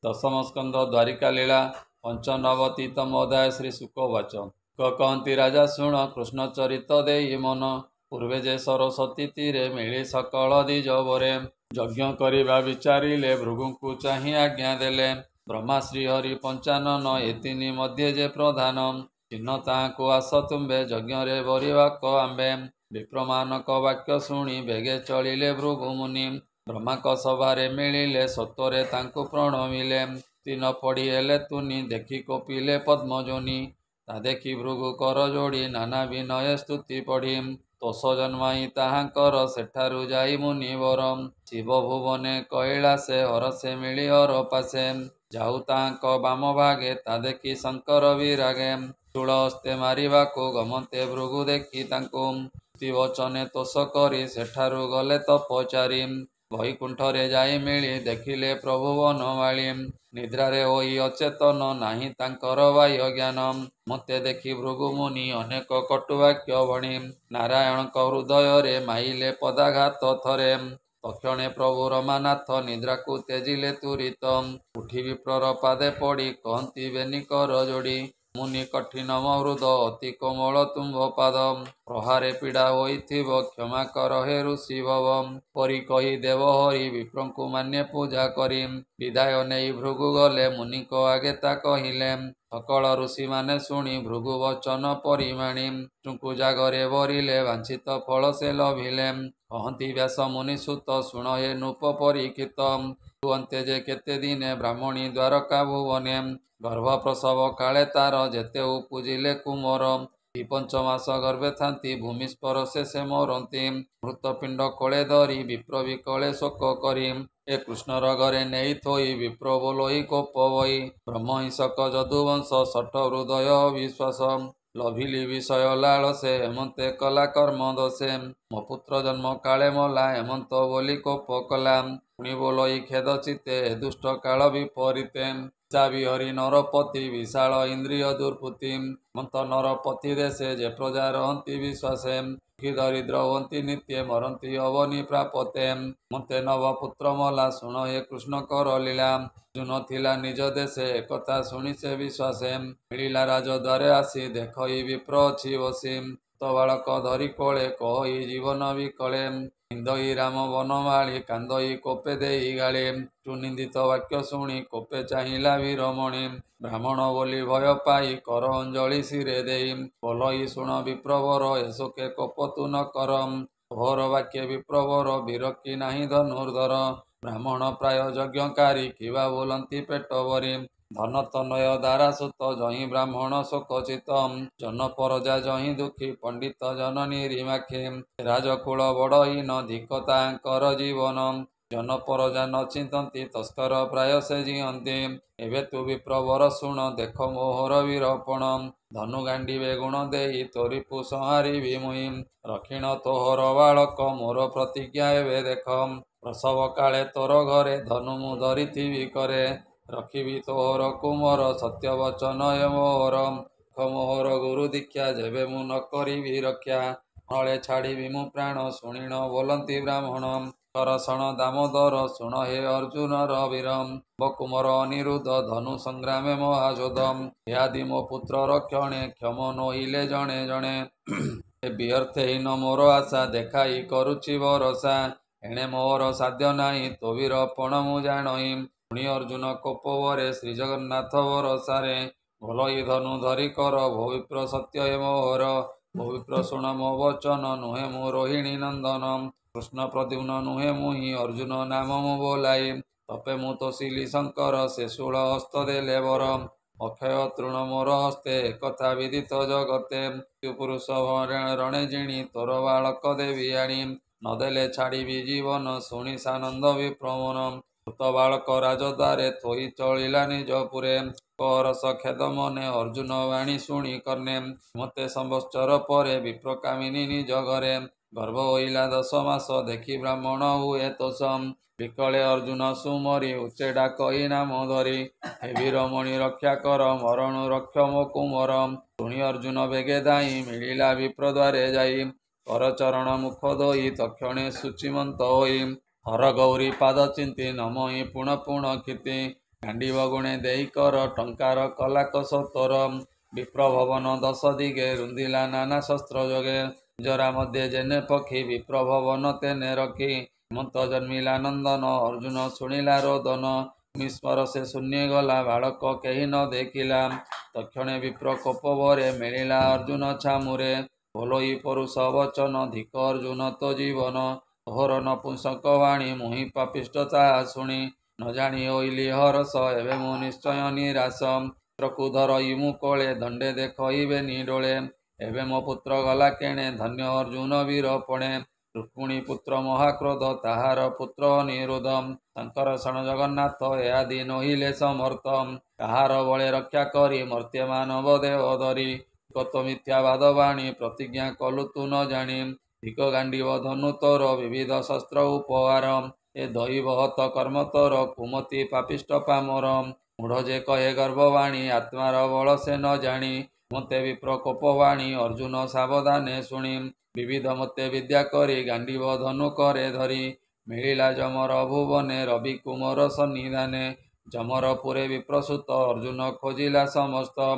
दशम स्कंद द्वारिका लीला 95तम अध्याय। श्री शुकवाच कहती राजा शुण कृष्ण चरित देई मन पूर्वे जे सरस्वती तीरे मिली सकल द्विजवरे यज्ञ करवा विचारिले भृगुଙ୍କୁ चाहि आज्ञा देले ब्रह्मा श्रीहरि पंचानन ए तीनि मध्ये जे प्रधान चिन्ह ताहाକୁ आस तुम्बे यज्ञ रे बरिवाक आंबे विप्रमानक वाक्य शुणी बेगे चलिले भृगु मुनि ब्रह्माक सभारे मिलिले सत्वरे तांकु प्रणमिले तीन पड़ी हेले तुनि देखि कोपिले पद्मजोनि ता देखि भृगु कर जोड़ी नाना विनय स्तुति पढ़ी तोष जन्माई ताहांकर सेठारु जाई मुनिवर शिव भुवने कैलासे हरसे मिली हर पासे जाऊ ताहांक बाम भागे ता देखि शंकर विरागे चूल हस्ते मारिबाकु गमते भृगु देखि तांकु स्तुति वचने तोष करी सेठारु गले तपचारी वैकुंठरे जाई मिली देखिले प्रभु वनमाळी निद्रारे होई अचेतन नाही तांकर बाह्य ज्ञान मते देखि भृगु मुनि अनेक कटुवाक्य भणी नारायणक हृदय माइले पदाघात थरे तक्षणे प्रभु रमानाथ निद्राकु तेजिले तुरित उठी विप्रर पादे पड़ी कहती बेनिकर जोड़ी मुनि कठिन हृद अति कोमल तुम्भ पाद प्रहारे पीड़ा होइथिब क्षमा कर हे ऋषि भव परी कही देव हरि विप्रंकु मान्य पूजा करी विदाय नेई भृगु गले मुनिक आगे ता कहिले सकल ऋषि माने शुणी भृगु वचन परिमाणी तुंकु जागरे बरिले वांछित फल से लभिले कहती व्यास मुनि सुत शुण हे नृप परीक्षित अंते जे केते दिने ब्राह्मणी द्वारका भुवने गर्भ प्रसव काले तार जेते पूजिले कुमर पंचमास गर्भे थांती भूमिस्पर से मरती मृतपिंड कोले धरी विप्र विकले शोक करी ए कृष्ण रगरे नहीं थोई विप्र बोलोई कोप वही ब्रह्महिंसक जदुवंश सठ हृदय विश्वास लभिली विषय लाल से हेमंते कला कर्म दशे मो पुत्र जन्म काले मला हेमंत बोली कोप कला पुणी बोलोई खेद चिते दुष्ट काल विपरीते विहरी नरपति विशाल इंद्रिय दुर्पुति मत नरपति देशे जे प्रजा रहती विश्वासे दुखी दरिद्र हंती नित्य मरती अवनी प्रापते मते नव पुत्र मला शुण हे कृष्ण कर लीला जुन थिला निज देशे एकथा शुणी से विश्वासे मिलिला राजद्वारे आसी देखई विप्र अछि बसी तो बालक धरी कोले कही जीवन विकले निंदई राम वनमाळी कांदई कोपे देई गाळे सुनिंदित वाक्य शुणी कोपे चाहिला वीरमणि ब्राह्मण बोली भय पाई कर अंजलि शिरे देई बोलई शुण विप्रवर एसोके कोपतु न करम घोर वाक्य विप्रवर विरक्ति नाही धनुर्धर ब्राह्मण प्राय यज्ञकारी किवा बोलंती पेट भरी धन तनय दारा सुत जही ब्राह्मण शोकचित जन परजा जही दुखी पंडित जननी रिमाखी राजकुल बड़हीन धिकतांकर जीवन जन परजा न चिंतती तस्कर प्राय से जियंती एबे तु विप्रवर शुण देख मोहर वीरपण धनु गांडीवे गुण देई तोरिपु संहारी मुहि रक्षिण तोहर बालक मोर प्रतिज्ञा एबे देख प्रसव काले तोर घरे धनु मु धरिथिबि करे रखिबि तोहर कुमर सत्य वचन हे मोहर मोहर गुरु दीक्षा जेबे मु न करिबि रक्षा नले छाड़िबि मु प्राण शुणिण बोलंती ब्राह्मण करषण दामोदर शुण हे अर्जुन रवीरम बकुमर अनिरुद्ध धनु संग्रामे महाजोधम यादि मो पुत्र रक्षणे क्षम नहिले जणे जणे व्यर्थहीन मोर आशा देखाई करुछि भरोसा एणे मोर साध्य नाही तो वीरपण मु जाणई पुणी अर्जुन कोपवरे श्री जगन्नाथ भरोसारे भलई धनु धरी कर भविप्र सत्य हे मोहर भविप्र शुण मो वचन नुहे मु रोहिणी नंदन कृष्ण प्रद्युम्न नुहे मुहि अर्जुन नाम मु बोलाई तपे मु तोषिली शंकर से शूल हस्त देले वर अक्षय तृण मोर हस्ते एकथा विदित जगते पुरुष रणे जिणी तोर बालक देवी आणी नदेले छाड़िबि जीवन शुणी सानंद विप्रमन भूत बालक राजद्वारे थोई चलिला निजपुरे करस खेद मने अर्जुन वाणी शुणी कर्णे मते संवत्सर परे विप्रकामिनी निज घरे गर्भ होइला 10 मास देखि ब्राह्मण हुए तोषम विकले अर्जुन सुमरी उच्चे डाकई नाम धरी हे वीरमणि रक्षा कर मरणु रक्ष मो कुमर शुणी अर्जुन बेगे दाई मिलिला विप्रद्वारे जाई करचरण मुख धोई तक्षणे शुचिमंत होई हर गौरी पाद चिंती नमहि पुण पुण क्षिति ଗାଣ୍ଡିବ ଗୁଣେ ଦେଇ କର ଟଙ୍କାର କଲାକସ ତୋର। ବିପ୍ର ଭବନ 10 ଦିଗେ ରୁନ୍ଧିଲା ନାନା ଶସ୍ତ୍ର ଯୋଗେ। ଜରା ମଧ୍ୟେ ଯେନେ ପକ୍ଷୀ ବିପ୍ର ଭବନ ତେନେ ରଖି। ହେମନ୍ତ ଜନ୍ମିଲା ନନ୍ଦନ ଅର୍ଜୁନ ଶୁଣିଲା ରୋଦନ। ବିସ୍ମର ସେ ଶୂନ୍ୟ ଗଲା ବାଳକ କେହି ନ ଦେଖିଲା। ତକ୍ଷଣେ ବିପ୍ର କୋପବରେ ମିଳିଲା ଅର୍ଜୁନ ଛାମୁରେ। ବୋଲୋଇ ପରୁଷ ବଚନ ଧିକ ଅର୍ଜୁନ ତୋ ଜୀବନ। ତୋହର ନପୁଂସକ ବାଣୀ ମୁହିଁ ପାପିଷ୍ଠ ତାହା ଶୁଣି। ନ ଜାଣି ହୋଇଲି ହରସ ଏବେ ମୁଁ ନିଶ୍ଚୟ ନିରାଶ। ପୁତ୍ରକୁ ଧରଇ ମୁଁ କୋଳେ ଦଣ୍ଡେ ଦେଖଇବେନି ଡୋଳେ। ଏବେ ମୋ ପୁତ୍ର ଗଲା କେଣେ ଧନ୍ୟ ଅର୍ଜୁନ ବୀର ପଣେ। ରୁକ୍ମିଣୀ ପୁତ୍ର ମହାକ୍ରୋଧ ତାହାର ପୁତ୍ର ଅନିରୁଦ୍ଧ। ଶଙ୍କର ଶରଣ ଜଗନ୍ନାଥ ଏହାଦି ନୋହିଲେ ସମର୍ଥ। କାହାର ବଳେ ରକ୍ଷା କରି ମର୍ତ୍ତ୍ୟ ମାନବ ଦେହ ଧରି। କତ ମିଥ୍ୟାବାଦ ବାଣୀ ପ୍ରତିଜ୍ଞା କଲୁ ତୁ ନ ଜାଣି। ଧିକ ଗାଣ୍ଡିବ ଧନୁ ତୋର ବିବିଧ ଶସ୍ତ୍ର ଉପହାର। ଏ ଦୈବ ହତ କର୍ମ ତୋର କୁମତି ପାପିଷ୍ଠ ପାମର। ମୂଢ଼ ଯେ କହେ ଗର୍ଭବାଣୀ ଆତ୍ମାର ବଳ ସେ ନ ଜାଣି। ମୋତେ ବିପ୍ର କୋପବାଣୀ ଅର୍ଜୁନ ସାବଧାନେ ଶୁଣି। ବିବିଧ ମୋତେ ବିଦ୍ୟା କରି ଗାଣ୍ଡିବ ଧନୁ କରେ ଧରି। ମିଳିଲା ଯମର ଭୁବନେ ରବି କୁମର ସନ୍ନିଧାନେ। ଯମର ପୁରେ ବିପ୍ରସୂତ ଅର୍ଜୁନ ଖୋଜିଲା ସମସ୍ତ।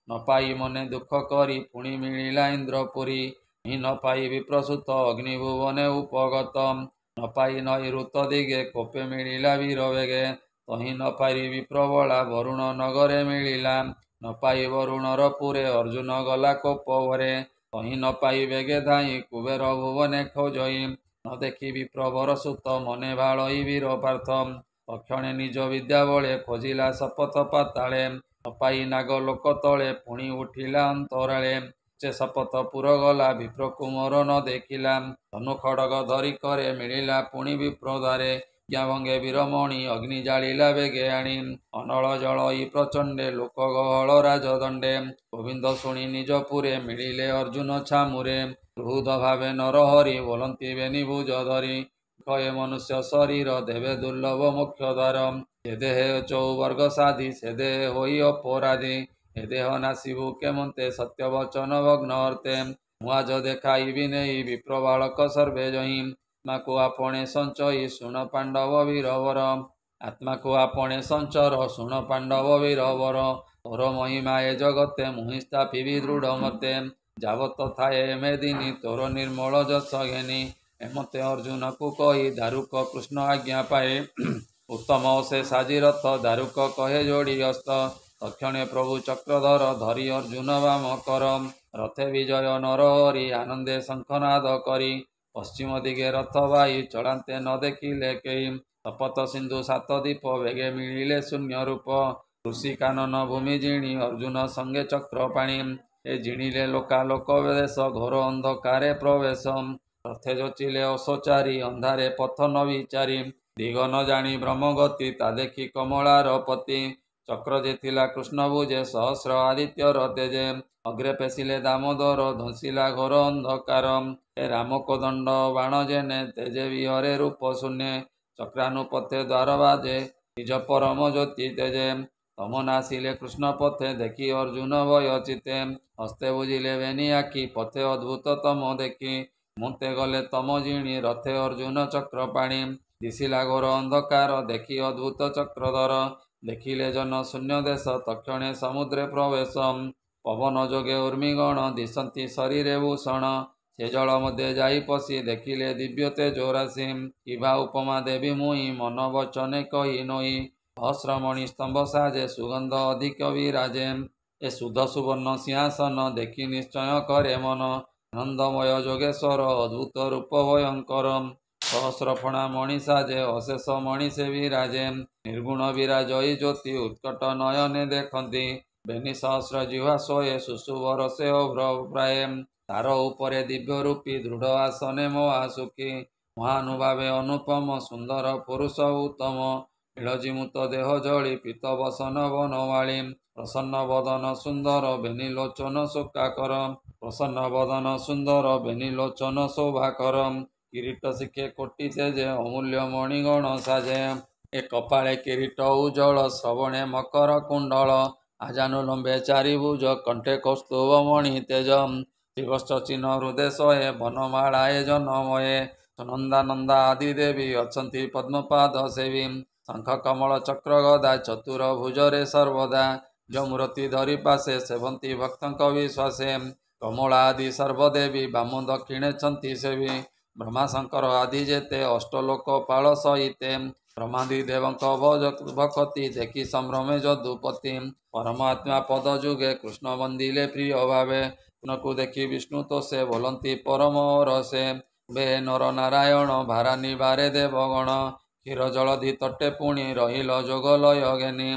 ନ ପାଇ ମନେ ଦୁଃଖ କରି ପୁଣି ମିଳିଲା ଇନ୍ଦ୍ରପୁରୀ। ନ ପାଇ ବିପ୍ରସୂତ ଅଗ୍ନିଭୁବନେ ଉପଗତ। ନ ପାଇ ନୈଋତ ଦିଗେ କୋପେ ମିଳିଲା ବୀର ବେଗେ। ତହିଁ ନ ପାରି ବିପ୍ରବଳା ବରୁଣ ନଗରେ ମିଳିଲା। ନ ପାଇ ବରୁଣର ପୁରେ ଅର୍ଜୁନ ଗଲା କୋପ ଭରେ। ତହିଁ ନ ପାଇ ବେଗେ ଧାଇଁ କୁବେର ଭୁବନେ ଖୋଜଇ। ନ ଦେଖି ବିପ୍ରବର ସୂତ ମନେ ଭାଳଇ ବୀର ପାର୍ଥ। ତକ୍ଷଣେ ନିଜ ବିଦ୍ୟା ବଳେ ଖୋଜିଲା ଶପଥ ପାତାଳେ। ନ ପାଇ ନାଗ ଲୋକ ତଳେ ପୁଣି ଉଠିଲା ଅନ୍ତରାଳେ। ସେ ଶପଥ ପୁର ଗଲା ବିପ୍ରକୁ ମୋର ନ ଦେଖିଲା। ଧନୁ ଖଡ଼ଗ ଧରି କରେ ମିଳିଲା ପୁଣି ବିପ୍ରଦାରେ। ଜ୍ଞାଭଙ୍ଗେ ବୀରମଣି ଅଗ୍ନି ଜାଳିଲା ବେଗେ ଆଣି। ଅନଳ ଜଳଇ ପ୍ରଚଣ୍ଡେ ଲୋକ ଗହଳ ରାଜଦଣ୍ଡେ। ଗୋବିନ୍ଦ ଶୁଣି ନିଜ ପୁରେ ମିଳିଲେ ଅର୍ଜୁନ ଛାମୁରେ। ବୃହୁଦ ଭାବେ ନରହରି ବୋଲନ୍ତି ବେନି ଭୁଜ ଧରି। କହେ ମନୁଷ୍ୟ ଶରୀର ଦେବେ ଦୁର୍ଲଭ ମୋକ୍ଷ ଦ୍ୱାର। ଏ ଦେହେ ଚଉବର୍ଗ ସାଧି ସେ ଦେହେ ହୋଇ ଅପରାଧୀ। ଏ ଦେହ ନାସିବୁ କେମନ୍ତେ ସତ୍ୟ ବଚନ ଭଗ୍ନ ଅର୍ଥେ। ମୁଁ ଆଜ ଦେଖାଇବି ନେଇ ବିପ୍ର ବାଳକ ସର୍ବେ ଜହିଁ। ଆତ୍ମାକୁ ଆପଣେ ସଞ୍ଚଇ ଶୁଣ ପାଣ୍ଡବ ବୀରବର। ଆତ୍ମାକୁ ଆପଣେ ସଞ୍ଚର ଶୁଣ ପାଣ୍ଡବ ବୀରବର। ତୋର ମହିମା ଏ ଜଗତେ ମୁହିଁ ସ୍ଥାପିବି ଦୃଢ଼ ମତେ। ଯାବତ ଥାଏ ମେଦିନୀ ତୋର ନିର୍ମଳ ଯଶ ଘେନି। ଏମତେ ଅର୍ଜୁନକୁ କହି ଦାରୁକ କୃଷ୍ଣ ଆଜ୍ଞା ପାଏ। ଉତ୍ତମ ସେ ସାଜି ରଥ ଦାରୁକ କହେ ଯୋଡ଼ି ହସ୍ତ। ତକ୍ଷଣେ ପ୍ରଭୁ ଚକ୍ରଧର ଧରି ଅର୍ଜୁନ ବାମ କର। ରଥେ ବିଜୟ ନରହରି ଆନନ୍ଦେ ଶଙ୍ଖନାଦ କରି। ପଶ୍ଚିମ ଦିଗେ ରଥ ବାହି ଚଳାନ୍ତେ ନ ଦେଖିଲେ କେହି। ଶପଥ ସିନ୍ଧୁ ସାତ ଦୀପ ବେଗେ ମିଳିଲେ ଶୂନ୍ୟ ରୂପ। ଋଷି କାନନ ଭୂମି ଜିଣି ଅର୍ଜୁନ ସଙ୍ଗେ ଚକ୍ର ପାଣି। ଏ ଜିଣିଲେ ଲୋକାଲୋକ ଦେଶ ଘୋର ଅନ୍ଧକାରେ ପ୍ରବେଶ। ରଥେ ଯୋଚିଲେ ଅସୋଚାରି ଅନ୍ଧାରେ ପଥ ନ ବିଚାରି। ଦିଗ ନ ଜାଣି ବ୍ରହ୍ମଗତି ତା ଦେଖି କମଳାର ପତି। ଚକ୍ର ଯେ ଥିଲା କୃଷ୍ଣ ଭୁଜେ ସହସ୍ର ଆଦିତ୍ୟର ତେଜେ। ଅଗ୍ରେ ପେଶିଲେ ଦାମୋଦର ଧ୍ୱଂସିଲା ଘୋର ଅନ୍ଧକାର। ଏ ରାମକ ଦଣ୍ଡ ବାଣ ଜେନେ ତେଜେ ବିହରେ ରୂପ ଶୂନ୍ୟେ। ଚକ୍ରାନୁପଥେ ଦ୍ୱାର ବାଜେ ନିଜ ପରମ ଜ୍ୟୋତି ତେଜେ। ତମ ନାସିଲେ କୃଷ୍ଣ ପଥେ ଦେଖି ଅର୍ଜୁନ ଭୟ ଚିତେ। ହସ୍ତେ ବୁଝିଲେ ବେନି ଆଖି ପଥେ ଅଦ୍ଭୁତ ତମ ଦେଖି। ମୋତେ ଗଲେ ତମ ଜିଣି ରଥେ ଅର୍ଜୁନ ଚକ୍ର ପାଣି। ଦିଶିଲା ଘୋର ଅନ୍ଧକାର ଦେଖି ଅଦ୍ଭୁତ ଚକ୍ରଧର। ଦେଖିଲେ ଜନ ଶୂନ୍ୟ ଦେଶ ତକ୍ଷଣେ ସମୁଦ୍ରେ ପ୍ରବେଶ। ପବନ ଯୋଗେ ଉର୍ମିଗଣ ଦିଶନ୍ତି ଶରୀରେ ଭୂଷଣ। ସେ ଜଳ ମଧ୍ୟ ଯାଇ ପଶି ଦେଖିଲେ ଦିବ୍ୟ ତେଜୋ ରାଶି। କିଭା ଉପମା ଦେବି ମୁହିଁ ମନ ବଚନେ କହି ନୋହି। ସହସ୍ରମଣି ସ୍ତମ୍ଭ ସାଜେ ସୁଗନ୍ଧ ଅଧିକ ବିରାଜେ। ଏ ଶୁଦ୍ଧ ସୁବର୍ଣ୍ଣ ସିଂହାସନ ଦେଖି ନିଶ୍ଚୟ କରେ ମନ। ଆନନ୍ଦମୟ ଯୋଗେଶ୍ୱର ଅଦ୍ଭୁତ ରୂପ ଭୟଙ୍କର। ସହସ୍ର ଫଣା ମଣି ସାଜେ ଅଶେଷ ମଣି ସେ ବିରାଜେ। ନିର୍ଗୁଣ ବିରାଜଇ ଜ୍ୟୋତି ଉତ୍କଟ ନୟନେ ଦେଖନ୍ତି। ବେନି ସହସ୍ର ଜିହ୍ୱା ଶୋଏ ସୁଶୁଭର ସେ ଅଭ୍ର ପ୍ରାୟେ। ତାର ଉପରେ ଦିବ୍ୟ ରୂପୀ ଦୃଢ଼ ଆସନେ ମହାସୁଖୀ। ମହାନୁଭାବେ ଅନୁପମ ସୁନ୍ଦର ପୁରୁଷ ଉତ୍ତମ। ନୀଳଜିମୁତ ଦେହ ଜଳି ପୀତ ବସନ ବନମାଳୀ। ପ୍ରସନ୍ନ ବଦନ ସୁନ୍ଦର ବେନି ଲୋଚନ ଶୋକାକର। ପ୍ରସନ୍ନ ବଦନ ସୁନ୍ଦର ବେନି ଲୋଚନ ଶୋଭାକର। କିରୀଟ ଶିଖେ କୋଟି ତେଜେ ଅମୂଲ୍ୟ ମଣିଗଣ ସାଜେ। ଏ କପାଳେ କିରୀଟ ଉଜ୍ଜଳ ଶ୍ରବଣେ ମକର କୁଣ୍ଡଳ। ଆଜାନୁ ଲମ୍ବେ ଚାରିଭୁଜ କଣ୍ଠେ କୌସ୍ତୁଭ ମଣି ତେଜ। ଶ୍ରୀବତ୍ସ ଚିହ୍ନ ହୃଦେ ଶହେ ବନମାଳା ଏ ଜନମୟେ। ସୁନନ୍ଦା ନନ୍ଦା ଆଦି ଦେବୀ ଅଛନ୍ତି ପଦ୍ମପାଦ ସେବୀ। ଶଙ୍ଖ କମଳ ଚକ୍ର ଗଦା ଚତୁର ଭୁଜରେ ସର୍ବଦା ଯୋ ମୂର୍ତ୍ତି ଧରି ପାଶେ ସେବନ୍ତି ଭକ୍ତଙ୍କ ବିଶ୍ୱାସେ କମଳା ଆଦି ସର୍ବଦେବୀ ବାମ ଦକ୍ଷିଣେଛନ୍ତି ସେବି ବ୍ରହ୍ମା ଶଙ୍କର ଆଦି ଯେତେ ଅଷ୍ଟଲୋକ ପାଳ ସହିତେ ବ୍ରହ୍ମାଦି ଦେବଙ୍କ ଭକତି ଦେଖି ସମ୍ଭ୍ରମେ ଯଦୁପତି ପରମାତ୍ମା ପଦ ଯୁଗେ କୃଷ୍ଣ ବନ୍ଦିଲେ ପ୍ରିୟ ଭାବେ କୃଷ୍ଣକୁ ଦେଖି ବିଷ୍ଣୁ ତ ସେ ବୋଲନ୍ତି ପରମ ରସେ ବେ ନର ନାରାୟଣ ଭାରାନି ବାରେ ଦେବଗଣ କ୍ଷୀର ଜଳଧି ତଟେ ପୁଣି ରହିଲ ଯୋଗ ଲୟ ଜ୍ଞାନୀ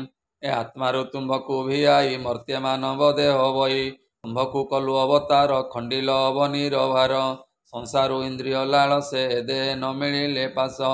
ଏ ଆତ୍ମାରୁ ତୁମ୍ଭକୁ ଭିଆଇ ମର୍ତ୍ତ୍ୟ ମାନବ ଦେହ ବହି ତୁମ୍ଭକୁ କଲୁ ଅବତାର ଖଣ୍ଡିଲ ଅବନୀର ଭାର ସଂସାରୁ ଇନ୍ଦ୍ରିୟ ଲାଳସେ ଦେ ନ ମିଳିଲେ ପାଶ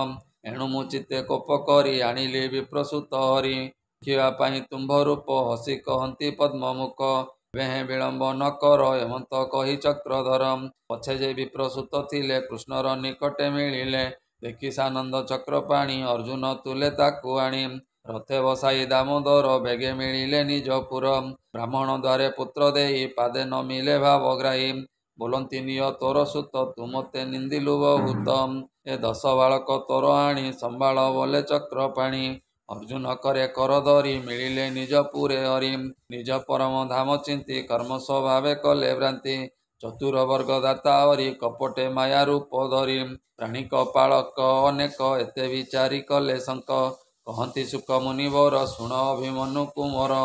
ଏଣୁ ମୁଁ ଚିତ୍ତେ କୋପ କରି ଆଣିଲି ବିପ୍ରସୂତ ହରି ଦେଖିବା ପାଇଁ ତୁମ୍ଭ ରୂପ ହସି କହନ୍ତି ପଦ୍ମମୁଖ ବେହେଁ ବିଳମ୍ବ ନ କର ଏମନ୍ତ କହି ଚକ୍ରଧର ପଛେ ଯେ ବିପ୍ରସୂତ ଥିଲେ କୃଷ୍ଣର ନିକଟେ ମିଳିଲେ ଦେଖି ସାନନ୍ଦ ଚକ୍ର ପାଣି ଅର୍ଜୁନ ତୁଲେ ତାକୁ ଆଣି ରଥେ ବସାଇ ଦାମୋଦର ବେଗେ ମିଳିଲେ ନିଜପୁର ବ୍ରାହ୍ମଣ ଦ୍ୱାରେ ପୁତ୍ର ଦେଇ ପାଦେ ନ ମିଳେ ଭାବଗ୍ରାହୀ ବୋଲନ୍ତି ନିୟ ତୋର ସୁତ ତୁ ମୋତେ ନିନ୍ଦିଲୁ ବହୁତ ଏ 10 ବାଳକ ତୋର ଆଣି ସମ୍ବାଳ ବୋଲେ ଚକ୍ର ପାଣି ଅର୍ଜୁନ କରେ କର ଧରି ମିଳିଲେ ନିଜ ପୁରେ ହରି ନିଜ ପରମ ଧାମ ଚିନ୍ତି କର୍ମ ସ୍ୱଭାବେ କଲେ ଭ୍ରାନ୍ତି ଚତୁର ବର୍ଗ ଦାତା ହରି କପଟେ ମାୟା ରୂପ ଧରି ପ୍ରାଣୀ କପାଳକ ଅନେକ ଏତେ ବିଚାରି କଲେ ଶଙ୍କ କହନ୍ତି ସୁଖ ମୁନିବର ଶୁଣ ଅଭିମନ୍ୟୁ କୁମର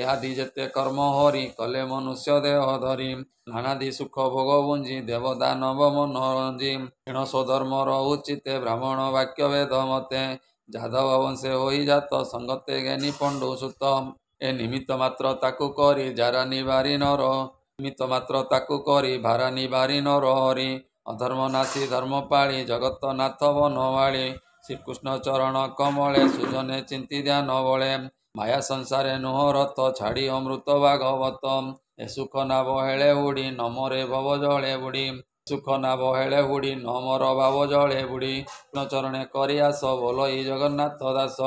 ଏହାଦି ଯେତେ କର୍ମ ହରି କଲେ ମନୁଷ୍ୟ ଦେହ ଧରି ନାନାଦି ସୁଖ ଭୋଗ ବୁଞ୍ଜି ଦେବଦାନବ ମନୋରଞ୍ଜି କ୍ଷୀଣ ସ୍ୱଧର୍ମର ଉଚିତେ ବ୍ରାହ୍ମଣ ବାକ୍ୟ ବେଦ ମତେ ଯାଦବ ବଂଶେ ହୋଇ ଜାତ ସଙ୍ଗତେ ଜ୍ଞାନୀ ପଣ୍ଡୁ ସୁତ ଏ ନିମିତ୍ତ ମାତ୍ର ତାକୁ କରି ଯାରା ନିବାରି ନର ନିମିତ୍ତ ମାତ୍ର ତାକୁ କରି ଭାରା ନିବାରି ନର ହରି ଅଧର୍ମ ନାଶୀ ଧର୍ମ ପାଳି ଜଗତ ନାଥ ବନମାଳି ଶ୍ରୀକୃଷ୍ଣ ଚରଣ କମଳେ ସୁଜନେ ଚିନ୍ତି ଧ୍ୟାନ ବଳେ ମାୟା ସଂସାରେ ନୁହ ରତ ଛାଡ଼ି ଅମୃତ ଭାଗବତ ଏ ସୁଖ ନାବ ହେଳେ ହୁଡ଼ି ନମରେ ଭବ ଜଳେ ବୁଡ଼ି ସୁଖ ନାବ ହେଳେ ହୁଡ଼ି ନମର ଭାବ ଜଳେ ବୁଡ଼ି କୃଷ୍ଣ ଚରଣେ କରି ଆସ ବୋଲ ଇ ଜଗନ୍ନାଥ ଦାସ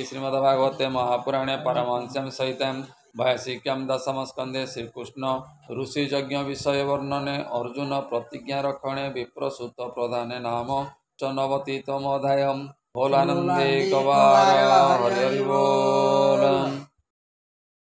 ଶ୍ରୀମଦ ଭାଗବତେ ମହାପୁରାଣେ ପାରମହଂସ୍ୟାಂ ସହିତାಂ 82 ଦଶମ ସ୍କନ୍ଧେ ଶ୍ରୀକୃଷ୍ଣ ଋଷି ଯଜ୍ଞ ବିଷୟ ବର୍ଣ୍ଣନେ ଅର୍ଜୁନ ପ୍ରତିଜ୍ଞା ରକ୍ଷଣେ ବିପ୍ରସୂତ ପ୍ରଧାନେ ନାମ 94ତମ ଅଧ୍ୟାୟ। ବୋଲାନନ୍ଦେ ଗବାର ହରି ହରି ବୋଲ।